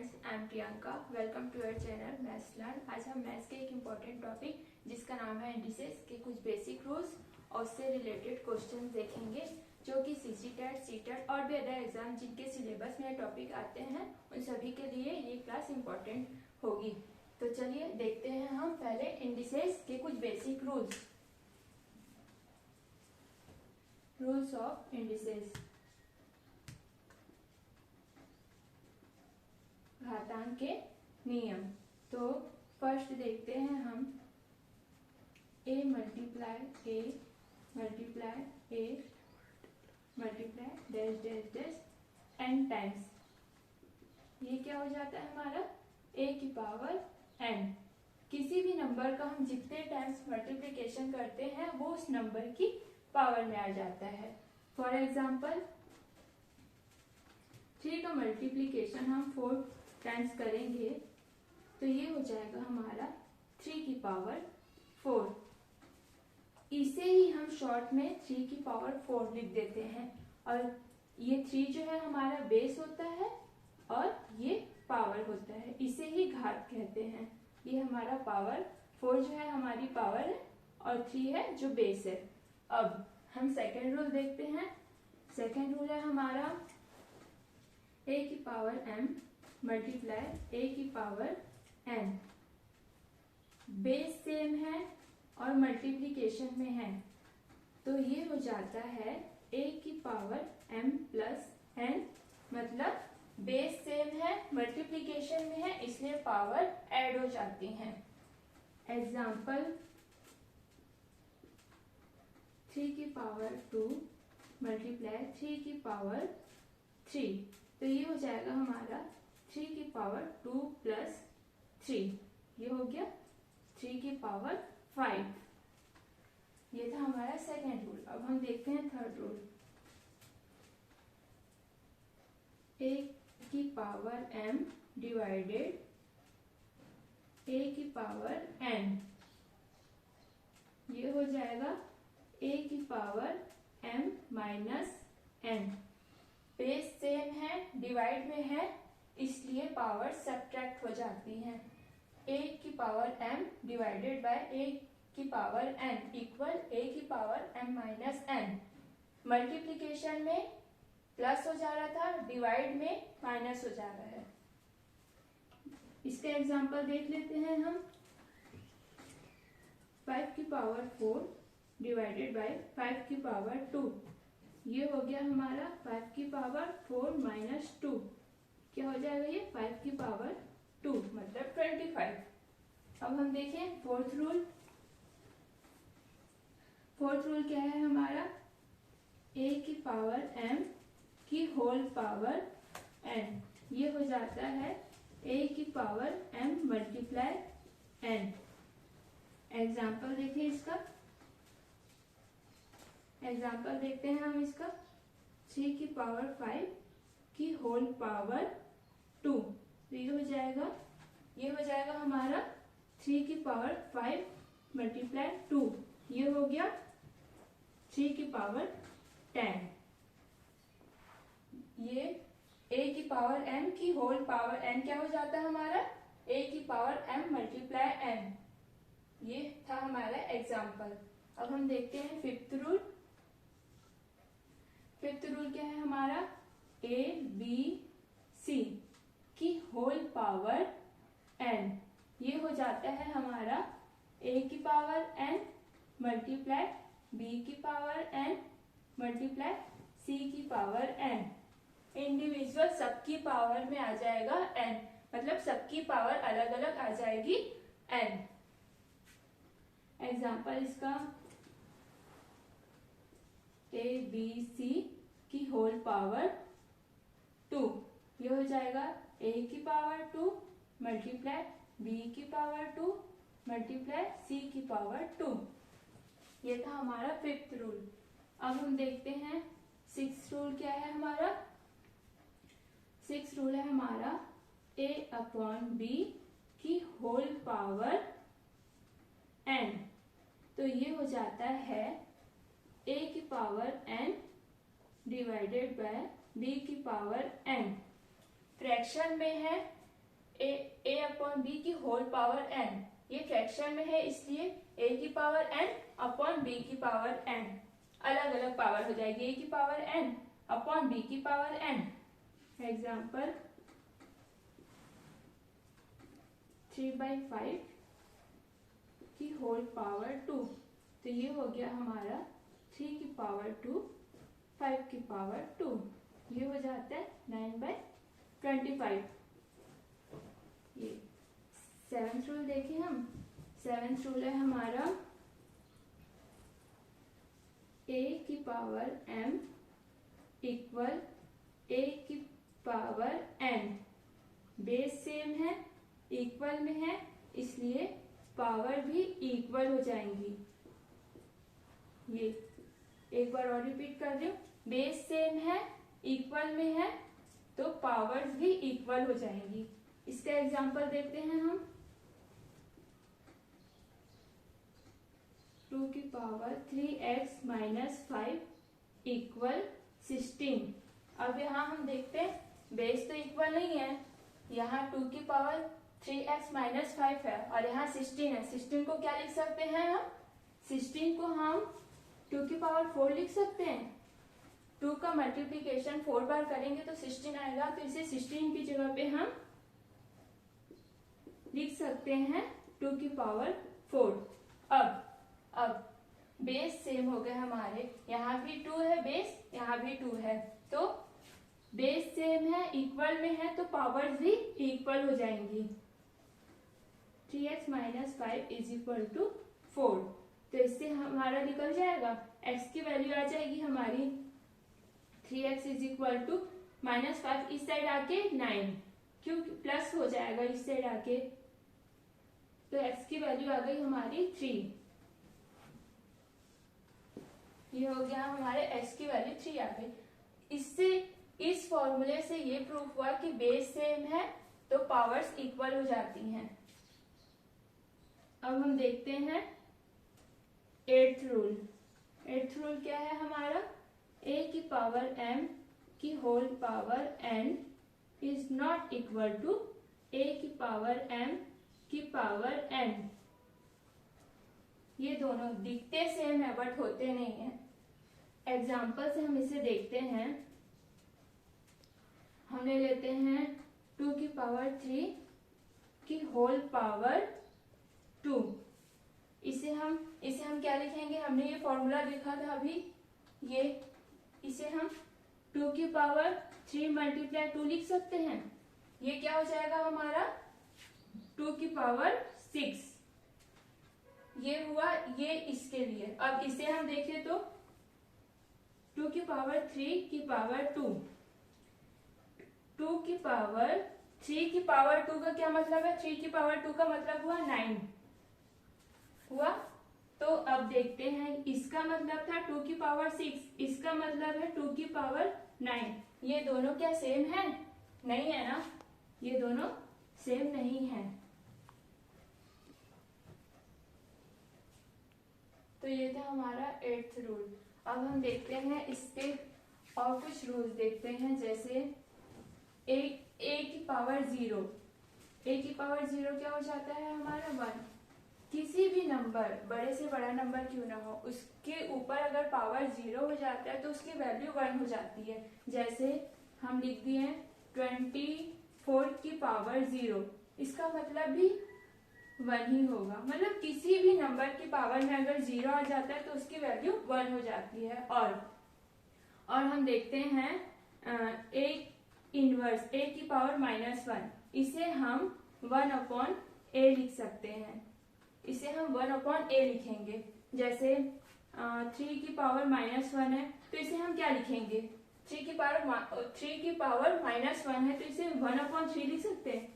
Friends, I am Priyanka. Welcome to your channel maths learn. आज हम maths के एक इम्पॉर्टेंट टॉपिक जिसका नाम है इंडिसेस के कुछ बेसिक रूल्स और उससे रिलेटेड क्वेश्चन देखेंगे, जो कि सीजीटेट, सीटेट और भी अदर एग्जाम जिनके सिलेबस में टॉपिक आते हैं उन सभी के लिए ये क्लास इम्पॉर्टेंट होगी। तो चलिए देखते हैं हम पहले इंडिसेस के कुछ बेसिक रूल्स ऑफ इंडिसेस। घातांक के नियम। तो फर्स्ट देखते हैं हम a multiply dash dash dash n times. ये क्या हो जाता है हमारा a की पावर n। किसी भी नंबर का हम जितने टाइम्स मल्टीप्लिकेशन करते हैं वो उस नंबर की पावर में आ जाता है। फॉर एग्जाम्पल 3 का मल्टीप्लिकेशन हम 4 टाइम्स करेंगे तो ये हो जाएगा हमारा 3 की पावर 4। इसे ही हम शॉर्ट में 3 की पावर 4 लिख देते हैं और ये 3 जो है हमारा बेस होता है और ये पावर होता है, इसे ही घात कहते हैं। ये हमारा पावर 4 जो है हमारी पावर है और 3 है जो बेस है। अब हम सेकेंड रूल देखते हैं। सेकेंड रूल है हमारा a की पावर m मल्टीप्लाई a की पावर n। बेस सेम है और मल्टीप्लिकेशन में है तो ये हो जाता है a की पावर m प्लस n। मतलब बेस सेम है, मल्टीप्लिकेशन में है, इसलिए पावर ऐड हो जाती हैं। एग्जाम्पल 3 की पावर 2 मल्टीप्लाई 3 की पावर 3, तो ये हो जाएगा हमारा 3 की पावर 2 प्लस 3, ये हो गया 3 की पावर 5। ये था हमारा सेकेंड रूल। अब हम देखते हैं थर्ड रूल। a की पावर m डिवाइडेड a की पावर n, ये हो जाएगा a की power m minus n। Base same है, डिवाइड में है, इसलिए पावर सब्ट्रैक्ट हो जाती है। a की power m divided by a की पावर n इक्वल a की power m minus n। Multiplication में प्लस हो जा रहा था, डिवाइड में माइनस हो जा रहा है। इसके एग्जांपल देख लेते हैं हम। 5 की पावर 4 डिवाइडेड बाय 5 की पावर 2, ये हो गया हमारा 5 की पावर 4 माइनस 2, क्या हो जाएगा ये 5 की पावर 2 मतलब 25। अब हम देखें फोर्थ रूल। फोर्थ रूल क्या है हमारा a की पावर m की होल पावर n, ये हो जाता है a की power m multiply n। Example देखें इसका। एग्जाम्पल देखते हैं हम इसका। 3 की पावर 5 की होल पावर 2, तो ये हो जाएगा हमारा 3 की पावर 5 मल्टीप्लाई 2, ये हो गया 3 की पावर 10। ये a की पावर m की होल पावर n क्या हो जाता है हमारा a की पावर m मल्टीप्लाई n। ये था हमारा एग्जाम्पल। अब हम देखते हैं फिफ्थ रूल। फिफ्थ रूल क्या है हमारा a b c की होल पावर n, ये हो जाता है हमारा a की पावर n मल्टीप्लाई b की पावर n मल्टीप्लाई c की पावर n। इंडिविजुअल सबकी पावर में आ जाएगा n, मतलब सबकी पावर अलग अलग आ जाएगी n। एग्जाम्पल इसका a b c की होल पावर 2, ये हो जाएगा a की पावर 2 मल्टीप्लाई b की पावर 2 मल्टीप्लाई c की पावर 2। ये था हमारा फिफ्थ रूल। अब हम देखते हैं सिक्स्थ रूल क्या है हमारा। सिक्स्थ रूल है हमारा a अपॉन b की होल पावर n, तो ये हो जाता है a की power n divided by b की पावर n। फ्रैक्शन में है ए अपॉन बी की होल पावर एन, ये फ्रैक्शन में है इसलिए ए की पावर एन अपॉन बी की पावर एन, अलग अलग पावर हो जाएगी, ए की पावर एन अपॉन बी की पावर एन। एग्जाम्पल 3/5 की होल पावर 2, तो ये हो गया हमारा 3 की पावर 2 5 की पावर 2, ये हो जाता है 9/25। ये 7th रूल देखें हम, 7th रूल है हमारा a की पावर m इक्वल a की पावर n, बेस सेम है, इक्वल में है, इसलिए पावर भी इक्वल हो जाएंगी। ये एक बार और रिपीट कर रही हूँ, बेस सेम है, इक्वल में है, तो पावर्स भी इक्वल हो जाएंगी। इसका एग्जांपल देखते हैं हम, 2 की पावर 3x माइनस 5 इक्वल 16। अब यहाँ हम देखते हैं बेस तो इक्वल नहीं है, यहाँ 2 की पावर 3x माइनस 5 है और यहाँ 16 है। 16 को क्या लिख सकते हैं हम, 16 को हम 2 की पावर 4 लिख सकते हैं। 2 का मल्टीप्लीकेशन 4 बार करेंगे तो 16 आएगा, तो इसे 16 की जगह पे हम लिख सकते हैं 2 की पावर 4। अब बेस सेम हो गए हमारे, यहाँ भी 2 है बेस, यहाँ भी 2 है, तो बेस सेम है, इक्वल में है, तो पावर्स भी इक्वल हो जाएंगी। 3x minus 5 is equal to 4, तो इससे हमारा निकल जाएगा, x की वैल्यू आ जाएगी हमारी 3x is equal to minus 5, इस साइड आके 9, क्योंकि प्लस हो जाएगा इस साइड आके, तो x की वैल्यू आ गई हमारी 3। ये हो गया हमारे x की वैल्यू 3 आ गई। इससे, इस फॉर्मूले से ये प्रूफ हुआ कि बेस सेम है तो पावर्स इक्वल हो जाती हैं। अब हम देखते हैं 8th रूल। 8th रूल क्या है हमारा, a की पावर m की whole power n is not equal to a की पावर m की पावर n। ये दोनों दिखते सेम है बट होते नहीं है। एग्जाम्पल से हम इसे देखते हैं, हम ले लेते हैं 2 की पावर 3 की होल पावर 2। इसे हम क्या लिखेंगे, हमने ये फॉर्मूला देखा था अभी, ये इसे हम 2 की पावर 3 मल्टीप्लाई 2 लिख सकते हैं। ये क्या हो जाएगा हमारा 2 की पावर 6। ये हुआ ये इसके लिए। अब इसे हम देखें तो 2 की पावर 3 की पावर 2, 2 की पावर 3 की पावर 2 का क्या मतलब है, 3 की पावर 2 का मतलब हुआ 9 हुआ। तो अब देखते हैं, इसका मतलब था 2 की पावर 6, इसका मतलब है 2 की पावर 9। ये दोनों क्या सेम है, नहीं है ना, ये दोनों सेम नहीं है। तो ये था हमारा 8th रूल। अब हम देखते हैं इसके और कुछ रूल्स देखते हैं, जैसे a की पावर 0, a की पावर 0 क्या हो जाता है हमारा 1। किसी भी नंबर, बड़े से बड़ा नंबर क्यों ना हो, उसके ऊपर अगर पावर 0 हो जाता है तो उसकी वैल्यू 1 हो जाती है। जैसे हम लिख दिए 24 की पावर 0, इसका मतलब भी 1 ही होगा। मतलब किसी भी नंबर की पावर में अगर 0 आ जाता है तो उसकी वैल्यू 1 हो जाती है। और हम देखते हैं a इनवर्स, a की पावर -1, इसे हम 1/a लिख सकते हैं। इसे हम 1/a लिखेंगे। जैसे 3 की पावर -1 है तो इसे हम क्या लिखेंगे, 3 की पावर -1 है तो इसे 1/3 लिख सकते हैं।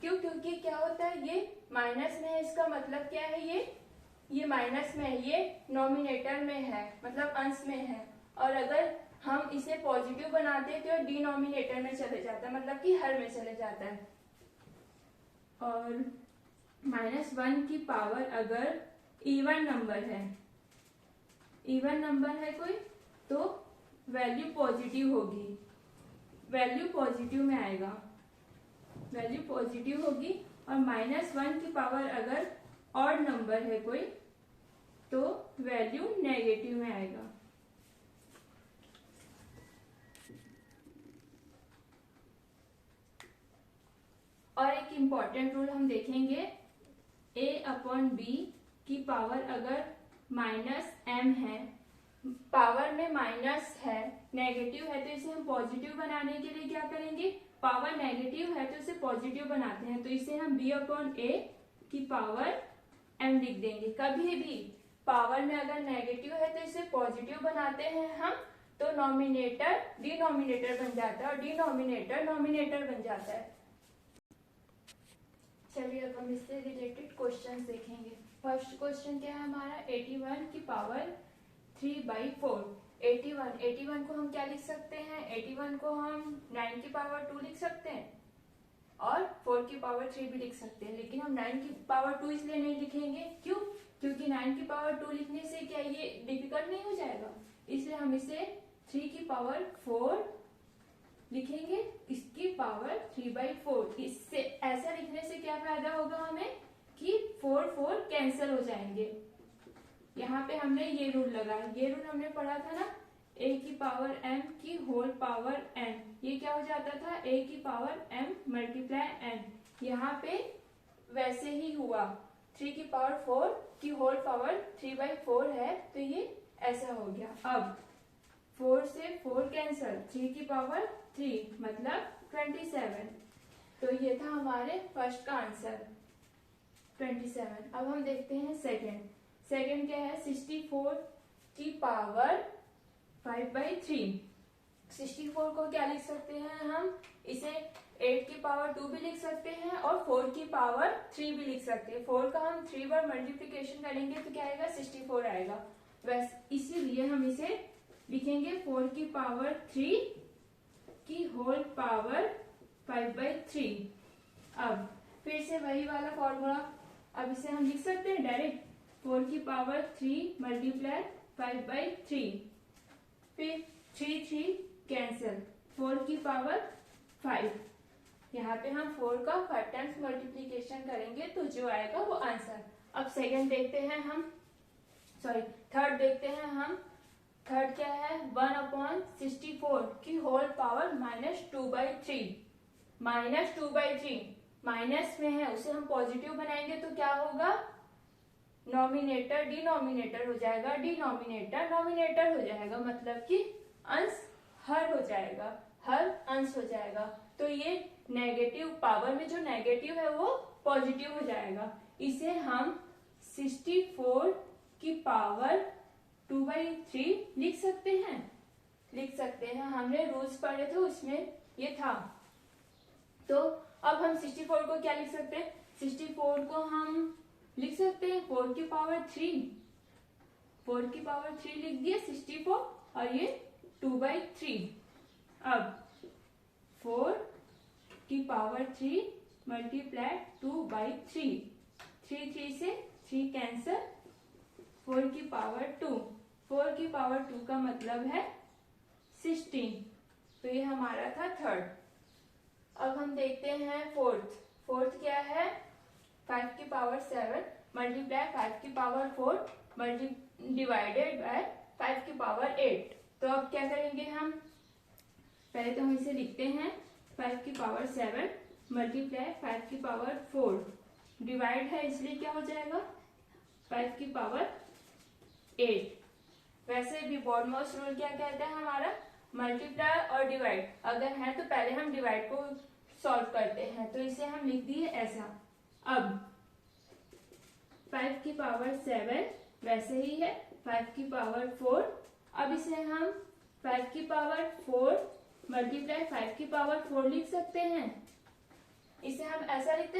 क्यों, क्योंकि क्या होता है, ये माइनस में है, इसका मतलब क्या है, ये माइनस में है, ये नॉमिनेटर में है, मतलब अंश में है। और अगर हम इसे पॉजिटिव बनाते हैं तो डिनोमिनेटर में चले जाता है, मतलब कि हर में चले जाता है। और -1 की पावर अगर इवन नंबर है, इवन नंबर है कोई, तो वैल्यू पॉजिटिव होगी, वैल्यू पॉजिटिव में आएगा, वैल्यू पॉजिटिव होगी, और -1 की पावर अगर ऑड नंबर है कोई तो वैल्यू नेगेटिव में आएगा। और एक इम्पॉर्टेंट रूल हम देखेंगे, a/b की पावर अगर -m है, पावर में माइनस है, नेगेटिव है, तो इसे हम पॉजिटिव बनाने के लिए क्या करेंगे, पावर नेगेटिव है तो इसे पॉजिटिव बनाते हैं, तो इसे हम b/a की पावर m लिख देंगे। कभी भी पावर में अगर नेगेटिव है तो इसे पॉजिटिव बनाते हैं हम, तो नॉमिनेटर डिनोमिनेटर बन जाता है और डिनोमिनेटर नॉमिनेटर बन जाता है। चलिए अब हम इससे रिलेटेड क्वेश्चन देखेंगे। फर्स्ट क्वेश्चन क्या है हमारा, 81 की पावर 3/4। 81 को हम क्या लिख सकते हैं, 81 को हम 9 की पावर 2 लिख सकते हैं और 4 की पावर 3 भी लिख सकते हैं, लेकिन हम 9 की पावर 2 इसलिए नहीं लिखेंगे, क्यों, क्योंकि 9 की पावर 2 लिखने से क्या ये डिफिकल्ट नहीं हो जाएगा, इसलिए हम इसे 3 की पावर 4 लिखेंगे, इसकी पावर 3/4। इससे ऐसा लिखने से क्या फायदा होगा हमें कि 4 कैंसिल हो जाएंगे। यहाँ पे हमने ये रूल लगाया, ये रूल हमने पढ़ा था ना, a की पावर m की होल पावर n, ये क्या हो जाता था, a की पावर m मल्टीप्लाई n। यहाँ पे वैसे ही हुआ, 3 की पावर 4 की होल पावर 3/4 है, तो ये ऐसा हो गया। अब 4 से 4 कैंसल, 3 की पावर 3 मतलब 27। तो ये था हमारे फर्स्ट का आंसर 27। अब हम देखते हैं सेकंड। सेकंड क्या है, 64 की पावर 5/3। 64 को क्या लिख सकते हैं हम, इसे 8 की पावर 2 भी लिख सकते हैं और 4 की पावर 3 भी लिख सकते हैं। 4 का हम 3 बार मल्टीप्लिकेशन करेंगे तो क्या आएगा, 64 आएगा। वैसे इसीलिए हम इसे लिखेंगे 4 की पावर 3 की होल पावर 5/3। अब फिर से वही वाला फॉर्मूला, अब इसे हम लिख सकते हैं डायरेक्ट, 4 की पावर 3 मल्टीप्लाई 5/3, फिर 3 कैंसिल, 4 की पावर 5। यहाँ पे हम 4 का 5 टाइम्स मल्टीप्लीकेशन करेंगे तो जो आएगा वो आंसर। अब सेकंड देखते हैं हम, सॉरी थर्ड देखते हैं हम। थर्ड क्या है, 1/64 की होल पावर -2/3। -2/3 माइनस में है, उसे हम पॉजिटिव बनाएंगे तो क्या होगा, नॉमिनेटर डिनोमिनेटर हो जाएगा, डिनोमिनेटर नॉमिनेटर हो जाएगा, मतलब कि अंश हर हो जाएगा, हर अंश हो जाएगा। तो ये नेगेटिव, पावर में जो नेगेटिव है वो पॉजिटिव हो जाएगा। इसे हम 64 की पावर 2/3 लिख सकते हैं, लिख सकते हैं। हमने रूल्स पढ़े थे उसमें ये था। तो अब हम 64 को क्या लिख सकते हैं, 64 को हम लिख सकते हैं 4 की पावर 3। 4 की पावर 3 लिख दिए 64 और ये 2/3। अब 4 की पावर 3 मल्टीप्लाई 2/3, 3 से 3 कैंसल, 4 की पावर 2, 4 की पावर 2 का मतलब है 16। तो ये हमारा था थर्ड। अब हम देखते हैं फोर्थ। फोर्थ क्या है, 5 की पावर 7 मल्टीप्लाई 5 की पावर 4 डिवाइडेड बाय 5 की पावर 8। तो अब क्या करेंगे हम, पहले तो हम इसे लिखते हैं 5 की पावर 7 मल्टीप्लाई 5 की पावर 4, डिवाइड है इसलिए क्या हो जाएगा 5 की पावर 8। वैसे भी बॉडमोस्ट रूल क्या कहता है हमारा, मल्टीप्लाई और डिवाइड अगर है तो पहले हम डिवाइड को सॉल्व करते हैं, तो इसे हम लिख दिए ऐसा। अब 5 की पावर 7 वैसे ही है 5 की पावर 4। अब इसे हम 5 की पावर 4 मल्टीप्लाई 5 की पावर 4 लिख सकते हैं। इसे हम ऐसा लिख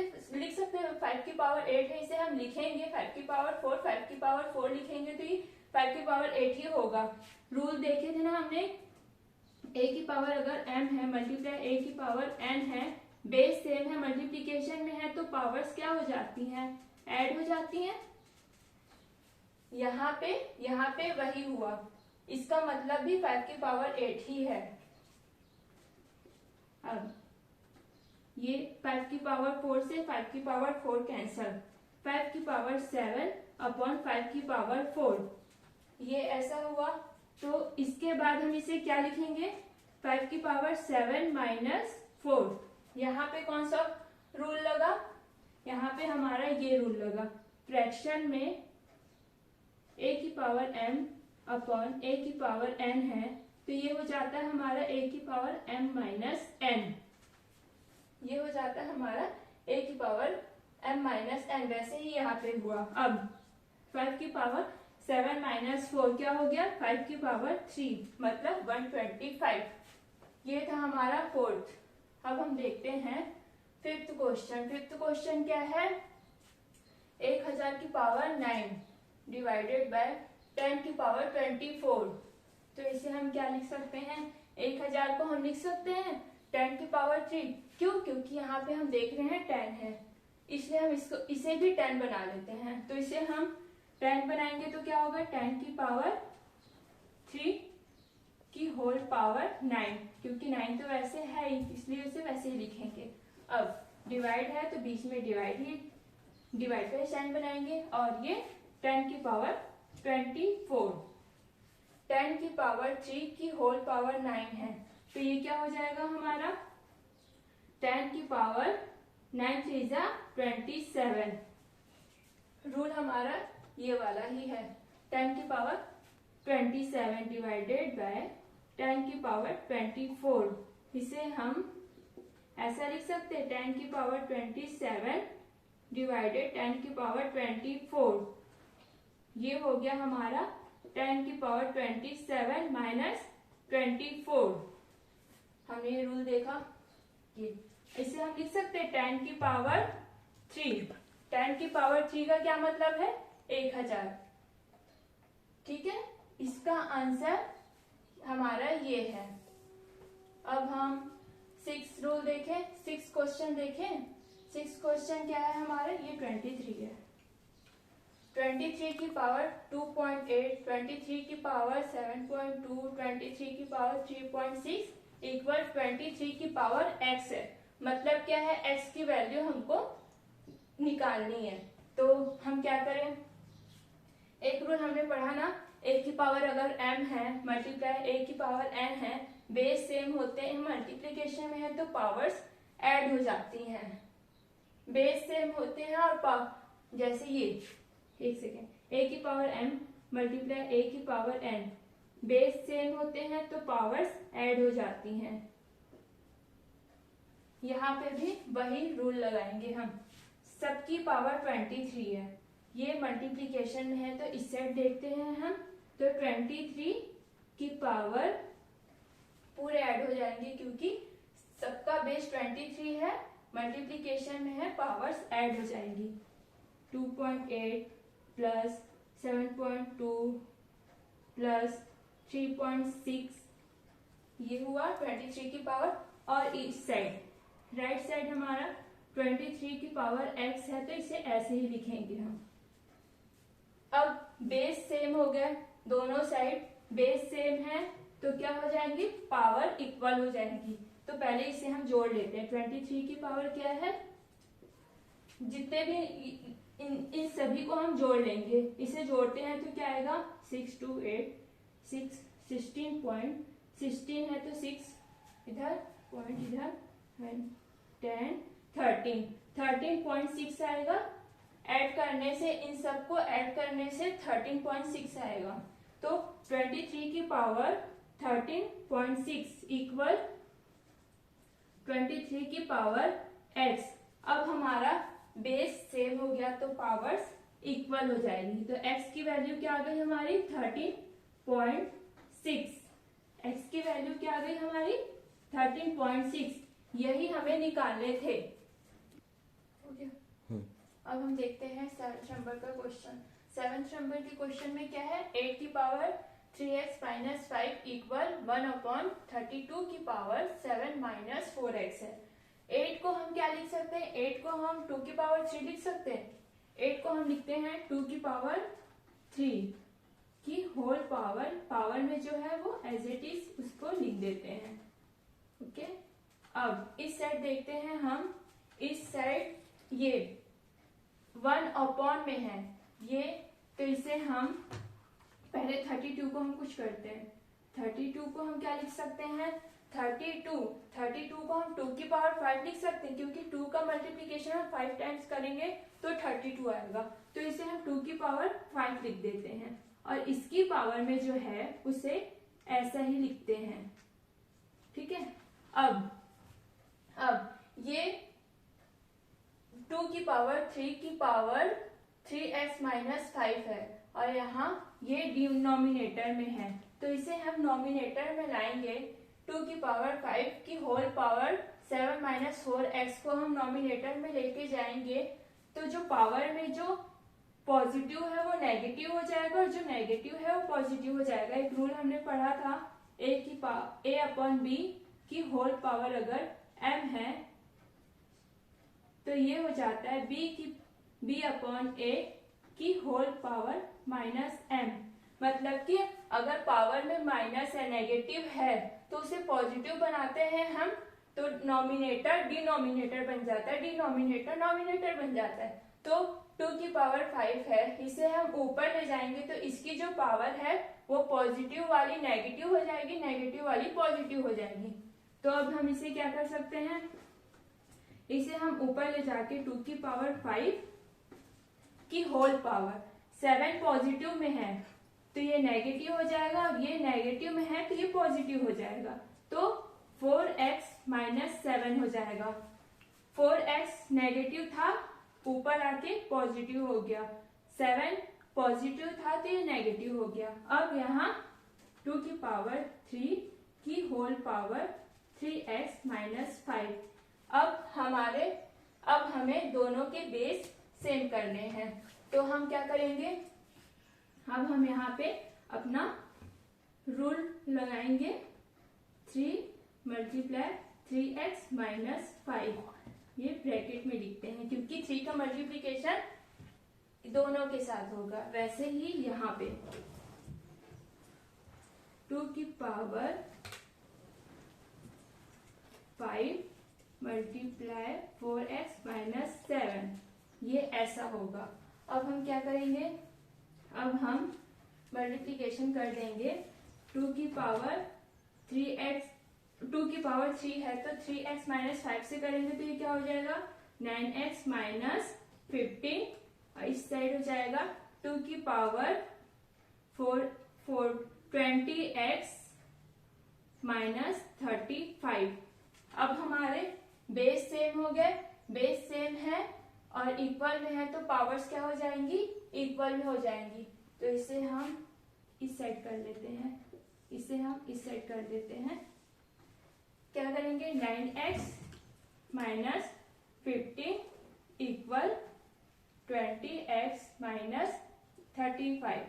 सकते हैं 5 की पावर 8 है, इसे हम लिखेंगे 5 की पावर 4, 5 की पावर 4 लिखेंगे तो ये 5 की पावर 8 ही होगा। रूल देखे थे ना हमने, a की पावर अगर m है मल्टीप्लाई a की पावर n है, बेस सेम है, मल्टीप्लिकेशन में है, तो पावर्स क्या हो जाती हैं, ऐड हो जाती हैं। यहाँ पे वही हुआ, इसका मतलब भी 5 की पावर 8 ही है। अब ये 5 की पावर 4 से 5 की पावर 4 कैंसल, 5 की पावर 7 अपॉन 5 की पावर 4, ये ऐसा हुआ। तो इसके बाद हम इसे क्या लिखेंगे, 5 की पावर 7 माइनस 4। यहाँ पे कौन सा रूल लगा, यहाँ पे हमारा ये रूल लगा, फ्रैक्शन में a की पावर m अपॉन a की पावर n है, तो ये हो जाता है हमारा a की पावर m माइनस n, ये हो जाता है हमारा a की पावर m माइनस n। वैसे ही यहाँ पे हुआ। अब 5 की पावर 7 माइनस 4 क्या हो गया, 5 की पावर 3, मतलब 125। ये था हमारा फोर्थ। अब हम देखते हैं फिफ्थ क्वेश्चन। फिफ्थ क्वेश्चन क्या है, 1000 की पावर 9 डिवाइडेड बाय 10 की पावर 24। तो इसे हम क्या लिख सकते हैं, 1000 को हम लिख सकते हैं 10 की पावर 3। क्यों, क्योंकि यहाँ पे हम देख रहे हैं 10 है, इसलिए हम इसे भी 10 बना लेते हैं। तो इसे हम 10 बनाएंगे तो क्या होगा, 10 की पावर 3 की होल पावर 9, क्योंकि 9 तो वैसे है ही, इसलिए उसे वैसे ही लिखेंगे। अब डिवाइड है तो बीच में डिवाइड का साइन बनाएंगे, और ये 10 की पावर 24, 10 की पावर 3 की होल पावर 9 है, तो ये क्या हो जाएगा हमारा 10 की पावर 9 3 जा 27। रूल हमारा ये वाला ही है, 10 की पावर 27 डिवाइडेड बाय 10 की पावर 24। इसे हम ऐसा लिख सकते हैं 10 की पावर 27 डिवाइडेड 10 की पावर 24। ये हो गया हमारा 10 की पावर 27 माइनस 24। हमने ये रूल देखा, ये इसे हम लिख सकते हैं 10 की पावर 3। 10 की पावर 3 का क्या मतलब है, 1000। ठीक है, इसका आंसर हमारा ये है। अब हम 6 रूल देखें, 6 क्वेश्चन देखें। 6 क्वेश्चन क्या है हमारा, ये 23 है। 23 की पावर 2.8, 23 की पावर 7.2, 23 की पावर 3.6 इक्वल 23 की पावर x है। मतलब क्या है, x की वैल्यू हमको निकालनी है। तो हम क्या करें, एक रूल हमने पढ़ा ना, a की पावर अगर m है मल्टीप्लाई a की पावर n है, बेस सेम होते हैं, मल्टीप्लीकेशन में है तो पावर्स ऐड हो जाती हैं। बेस सेम होते हैं और जैसे ये, एक सेकेंड, a की पावर m मल्टीप्लाई a की पावर n, बेस सेम होते हैं तो पावर्स ऐड हो जाती हैं। यहाँ पे भी वही रूल लगाएंगे हम। सबकी पावर 23 है, ये मल्टीप्लीकेशन में है तो इस साइड देखते हैं हम, तो 23 की पावर पूरे ऐड हो जाएंगे, क्योंकि सबका बेस 23 है, मल्टीप्लीकेशन में है, पावर्स ऐड हो जाएंगी। 2.8 प्लस 7.2 प्लस 3.6, ये हुआ 23 की पावर। और इस साइड राइट साइड हमारा 23 की पावर x है, तो इसे ऐसे ही लिखेंगे हम। अब बेस सेम हो गया, दोनों साइड बेस सेम है तो क्या हो जाएंगी, पावर इक्वल हो जाएंगी। तो पहले इसे हम जोड़ लेते हैं। 23 की पावर क्या है, जितने भी इन सभी को हम जोड़ लेंगे। इसे जोड़ते हैं तो क्या आएगा, 6 2 8 6 16 है तो 6 इधर पॉइंट इधर 10 13.6 आएगा। ऐड करने से, इन सबको ऐड करने से 13.6 आएगा। तो 23 की पावर 13.6 इक्वल 23 की पावर x। अब हमारा बेस सेम हो गया तो पावर्स इक्वल हो जाएगी। तो x की वैल्यू क्या आ गई हमारी 13.6, x की वैल्यू क्या आ गई हमारी 13.6। यही हमें निकालने थे। अब हम देखते हैं 7 नंबर का क्वेश्चन। 7 नंबर के क्वेश्चन में क्या है, 8 की पावर 3x माइनस 5 इक्वल 1/32 की पावर 7 माइनस 4x है। 8 को हम क्या लिख सकते हैं, 8 को हम 2 की पावर 3 लिख सकते हैं। 8 को हम लिखते हैं 2 की पावर 3 की होल पावर, पावर में जो है वो एज इट इज उसको लिख देते हैं। ओके, अब इस साइड देखते हैं हम, इस साइड ये 1 में है ये, तो इसे हम पहले 32 को हम कुछ करते हैं। 32 को हम क्या लिख सकते हैं, 32 को हम 2 की पावर 5 लिख सकते हैं, क्योंकि 2 का मल्टीप्लीकेशन हम 5 टाइम्स करेंगे तो 32 आएगा, तो इसे हम 2 की पावर 5 लिख देते हैं। और इसकी पावर में जो है उसे ऐसा ही लिखते हैं, ठीक है। अब ये 2 की पावर 3 की पावर 3x माइनस 5 है, और यहाँ ये डिनोमिनेटर में है, तो इसे हम नोमिनेटर में लाएंगे। 2 की पावर 5 की होल पावर 7 माइनस 4x को हम नोमिनेटर में लेके जाएंगे, तो जो पावर में जो पॉजिटिव है वो नेगेटिव हो जाएगा, और जो नेगेटिव है वो पॉजिटिव हो जाएगा। एक रूल हमने पढ़ा था, a अपॉन b की होल पावर अगर m है तो ये हो जाता है b अपॉन a की होल पावर माइनस m। मतलब कि अगर पावर में माइनस है, नेगेटिव है, तो उसे पॉजिटिव बनाते हैं हम, तो नॉमिनेटर डिनोमिनेटर बन जाता है, डिनोमिनेटर नॉमिनेटर बन जाता है। तो 2 की पावर 5 है, इसे हम ऊपर ले जाएंगे तो इसकी जो पावर है वो पॉजिटिव वाली नेगेटिव हो जाएगी, नेगेटिव वाली पॉजिटिव हो जाएगी। तो अब हम इसे क्या कर सकते हैं, इसे हम ऊपर ले जाके 2 की पावर 5 की होल पावर 7 पॉजिटिव में है तो ये नेगेटिव हो जाएगा, अब ये नेगेटिव में है तो ये पॉजिटिव हो जाएगा, तो 4x माइनस 7 हो जाएगा। 4x नेगेटिव था, ऊपर आके पॉजिटिव हो गया, 7 पॉजिटिव था तो ये नेगेटिव हो गया। अब यहाँ 2 की पावर 3 की होल पावर 3x माइनस 5। अब हमें दोनों के बेस सेम करने हैं, तो हम क्या करेंगे, अब हम यहाँ पे अपना रूल लगाएंगे, 3 मल्टीप्लाई 3x माइनस 5, ये ब्रैकेट में लिखते हैं क्योंकि 3 का मल्टीप्लिकेशन दोनों के साथ होगा। वैसे ही यहाँ पे 2 की पावर 5 मल्टीप्लाई 4x माइनस 7, ये ऐसा होगा। अब हम क्या करेंगे, अब हम मल्टीप्लिकेशन कर देंगे, 2 की पावर 3 है तो 3x माइनस 5 से करेंगे तो ये क्या हो जाएगा, 9x माइनस 15, और इस साइड हो जाएगा 2 की पावर 20x माइनस 35। अब हमारे बेस सेम हो गए, बेस सेम है और इक्वल में है तो पावर्स क्या हो जाएंगी, इक्वल में हो जाएंगी। तो इसे हम इस साइड कर लेते हैं, इसे हम इस साइड कर देते हैं। क्या करेंगे, 9x minus 15 equal 20x minus 35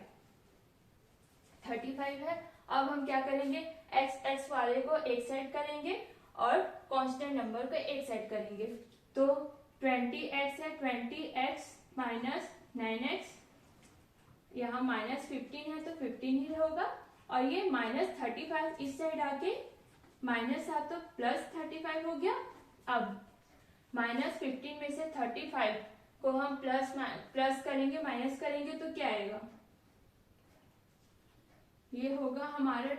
है। अब हम क्या करेंगे, x वाले को एक साइड करेंगे और कांस्टेंट नंबर को एक साइड करेंगे, तो 20x है, 20x माइनस 9x, यहाँ माइनस 15 है तो 15 ही होगा, और ये माइनस 35 इस साइड आके माइनस था तो प्लस 35 हो गया। अब माइनस 15 में से 35 को हम प्लस करेंगे, माइनस करेंगे तो क्या आएगा, ये होगा हमारा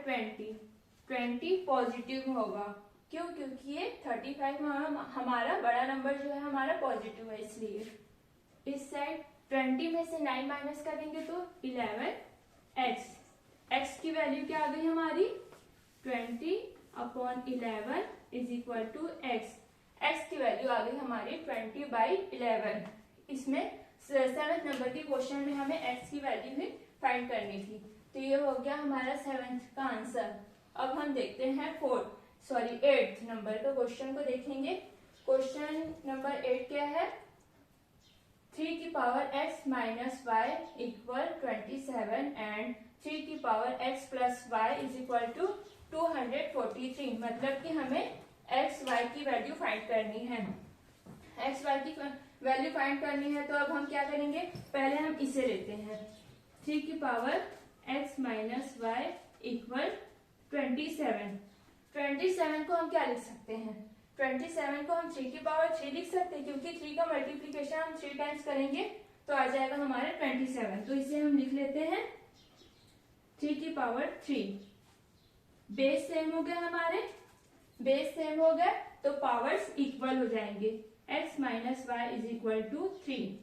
20 पॉजिटिव होगा। क्यों, क्योंकि ये 35 हमारा बड़ा नंबर जो है हमारा पॉजिटिव है, इसलिए इस साइड 20 में से 9 माइनस करेंगे तो 11x, x की वैल्यू क्या आ गई हमारी, 20/11 is equal to x, x की वैल्यू आ गई हमारी 20/11। इसमें 7th नंबर के क्वेश्चन में हमें x की वैल्यू ही फाइंड करनी थी, तो ये हो गया हमारा 7th का आंसर। अब हम देखते हैं 8th नंबर का क्वेश्चन को देखेंगे। क्वेश्चन नंबर 8 क्या है, 3 की power x minus y equal 27 and 3 की power x plus y is equal to 243। मतलब कि हमें x y की वैल्यू फाइंड करनी है, x y की वैल्यू फाइंड करनी है। तो अब हम क्या करेंगे, पहले हम इसे लेते हैं, 3 की power x minus y equal 27 को हम क्या लिख सकते हैं, 27 को हम 3 की पावर 3 लिख सकते हैं, क्योंकि 3 का मल्टीप्लीकेशन हम 3 टाइम्स करेंगे तो आ जाएगा हमारा 27। तो इसे हम लिख लेते हैं 3 की पावर 3। बेस सेम हो गया, हमारे बेस सेम हो गया तो पावर्स इक्वल हो जाएंगे। x minus y is equal to 3।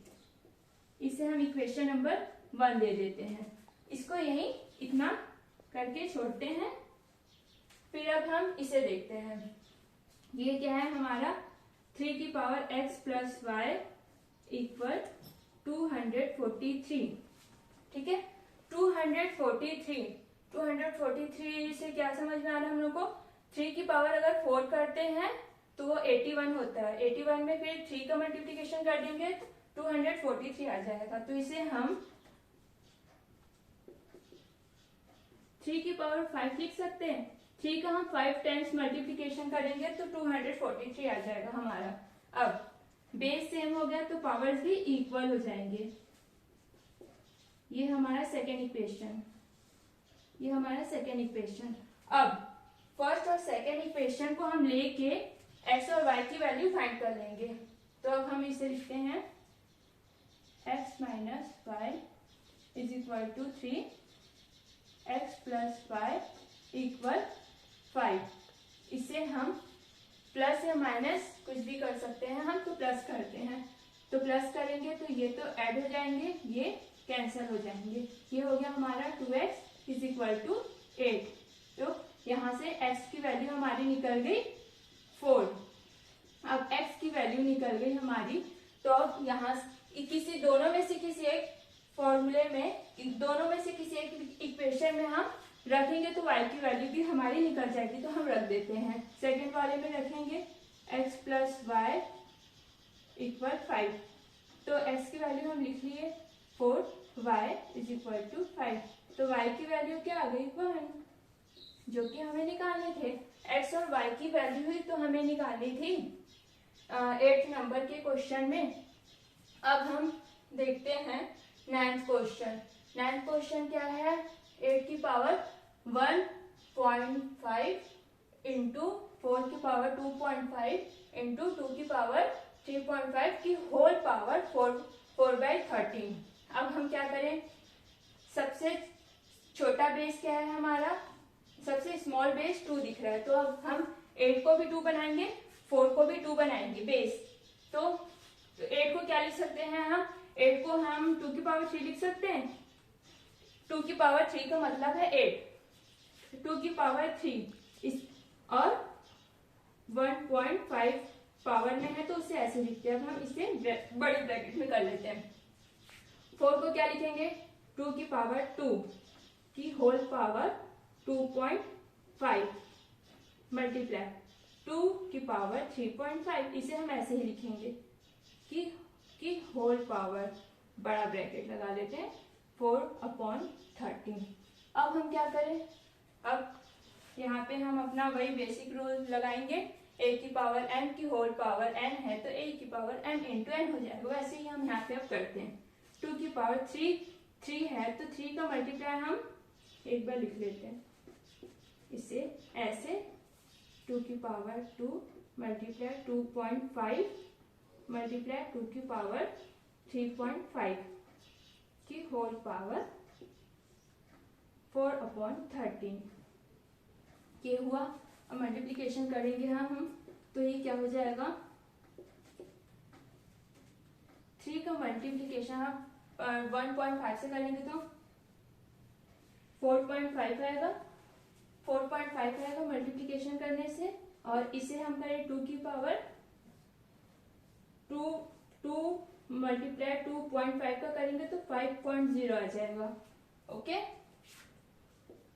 इसे हम इक्वेशन नंबर 1 दे देते हैं। इसको यही इतना करके छोड़ते हैं। फिर अब हम इसे देखते हैं। ये क्या है हमारा 3 की power x plus y equal 243। ठीक है, 243 से क्या समझ में आ रहा है हम लोग को? 3 की पावर अगर 4 करते हैं तो वो 81 होता है। 81 में फिर 3 का मल्टीप्लीकेशन कर देंगे 243 आ जाएगा। तो इसे हम 3 की पावर 5 लिख सकते हैं। 3 का हम 5 टाइम्स मल्टीप्लीकेशन करेंगे तो 243 आ जाएगा हमारा। अब बेस सेम हो गया तो पावर्स भी इक्वल हो जाएंगे। ये हमारा सेकेंड इक्वेशन। अब फर्स्ट और सेकेंड इक्वेशन को हम लेके x और y की वैल्यू फाइंड कर लेंगे। तो अब हम इसे लिखते हैं x minus y is equal to 3, x plus y equal 5। इसे हम प्लस या माइनस कुछ भी कर सकते हैं हम, तो प्लस करते हैं। तो प्लस करेंगे तो ये तो ऐड हो जाएंगे, ये कैंसिल हो जाएंगे। ये हो गया हमारा 2x इज इक्वल टू 8। तो यहाँ से x की वैल्यू हमारी निकल गई 4। अब x की वैल्यू निकल गई हमारी, तो अब यहाँ दोनों में से किसी एक फॉर्मूले में, दोनों में से किसी एक इक्वेशन में हम रखेंगे तो y की वैल्यू भी हमारी निकल जाएगी। तो हम रख देते हैं सेकेंड वाले में रखेंगे x प्लस वाई इक्वल 5। तो x की वैल्यू हम लिख लिए 4, y इज इक्वल टू 5। तो y की वैल्यू क्या आ गई 1, जो कि हमें निकालने थे। x और y की वैल्यू ही तो हमें निकालनी थी 8 नंबर के क्वेश्चन में। अब हम देखते हैं 9th क्वेश्चन क्या है? 8 की पावर 1.5 इंटू 4 की पावर 2.5 इंटू 2 की पावर 3.5 की होल पावर 4/13। अब हम क्या करें? सबसे छोटा बेस क्या है हमारा? सबसे स्मॉल बेस 2 दिख रहा है, तो अब हम 8 को भी 2 बनाएंगे, 4 को भी 2 बनाएंगे बेस। तो 8 को क्या लिख सकते हैं हम? 8 को हम 2 की पावर 3 लिख सकते हैं। 2 की पावर 3 का मतलब है 8, 2 की पावर 3 और 1.5 पावर में है तो उसे ऐसे लिखते हैं। अब हम इसे बड़ी ब्रैकेट में कर लेते हैं। 4 को क्या लिखेंगे? 2 की पावर 2 की होल पावर 2.5 मल्टीप्लाई 2 की पावर 3.5। इसे हम ऐसे ही लिखेंगे कि होल पावर, बड़ा ब्रैकेट लगा लेते हैं, 4/13। अब हम क्या करें? अब यहाँ पे हम अपना वही बेसिक रूल लगाएंगे। a की पावर n की होल पावर n है तो a की पावर n इंटू n हो जाएगा। वैसे ही हम यहाँ पे अब करते हैं। 2 की पावर 3 है तो 3 का मल्टीप्लाई हम एक बार लिख लेते हैं, इसे ऐसे 2 की पावर 2 मल्टीप्लाई 2.5 मल्टीप्लाई 2 की पावर 3.5 की होल पावर 4/13 ये हुआ। अब मल्टीप्लिकेशन करेंगे हम तो ये क्या हो जाएगा? 3 का मल्टीप्लिकेशन हम 1.5 से करेंगे तो 4.5 आएगा, 4.5 आएगा मल्टीप्लिकेशन करने से। और इसे हम करें 2 की पावर 2 मल्टीप्लाई 2.5 का करेंगे तो 5.0 आ जाएगा। ओके,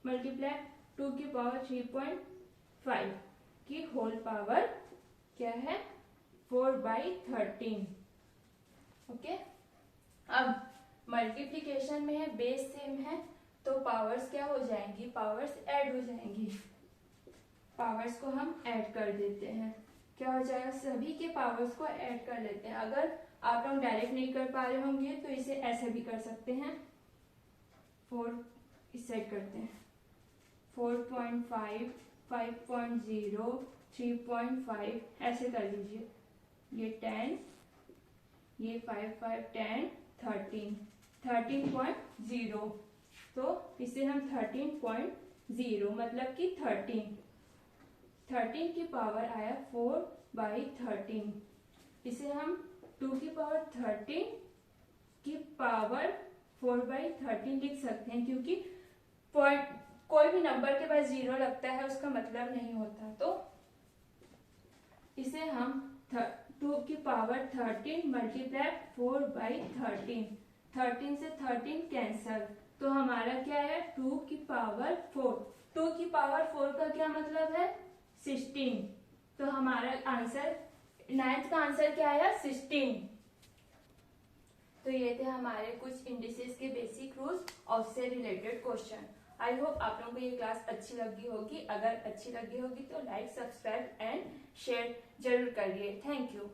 मल्टीप्लाई 2 की पावर 3.5 की होल पावर क्या है? 4/13। ओके, अब मल्टीप्लिकेशन में है, बेस सेम है तो पावर्स क्या हो जाएंगी? पावर्स ऐड हो जाएंगी। पावर्स को हम ऐड कर देते हैं। क्या हो जाएगा? सभी के पावर्स को ऐड कर लेते हैं। अगर आप लोग डायरेक्ट नहीं कर पा रहे होंगे तो इसे ऐसे भी कर सकते हैं। 4 इसे ऐड करते हैं, 4.5, 5.0, 3.5 ऐसे कर लीजिए। ये 10, ये 5 5 10 13 13.0, तो इसे हम 13.0 मतलब कि 13 की पावर आया 4/13। इसे हम 2 की पावर 13 की पावर 4/13 लिख सकते हैं, क्योंकि पॉइंट कोई भी नंबर के पास 0 लगता है उसका मतलब नहीं होता। तो इसे हम 2 की पावर 13 मल्टीप्लाई 4/13, 13 से 13 कैंसल, तो हमारा क्या है 2 की पावर 4। 2 की पावर 4 का क्या मतलब है 16, तो हमारा आंसर 9th का आंसर क्या आया 16। तो ये थे हमारे कुछ इंडिसेस के बेसिक रूल्स और उससे रिलेटेड क्वेश्चन। आई होप आप लोगों को ये क्लास अच्छी लगी होगी। अगर अच्छी लगी होगी तो लाइक, सब्सक्राइब एंड शेयर जरूर करिए। Thank you.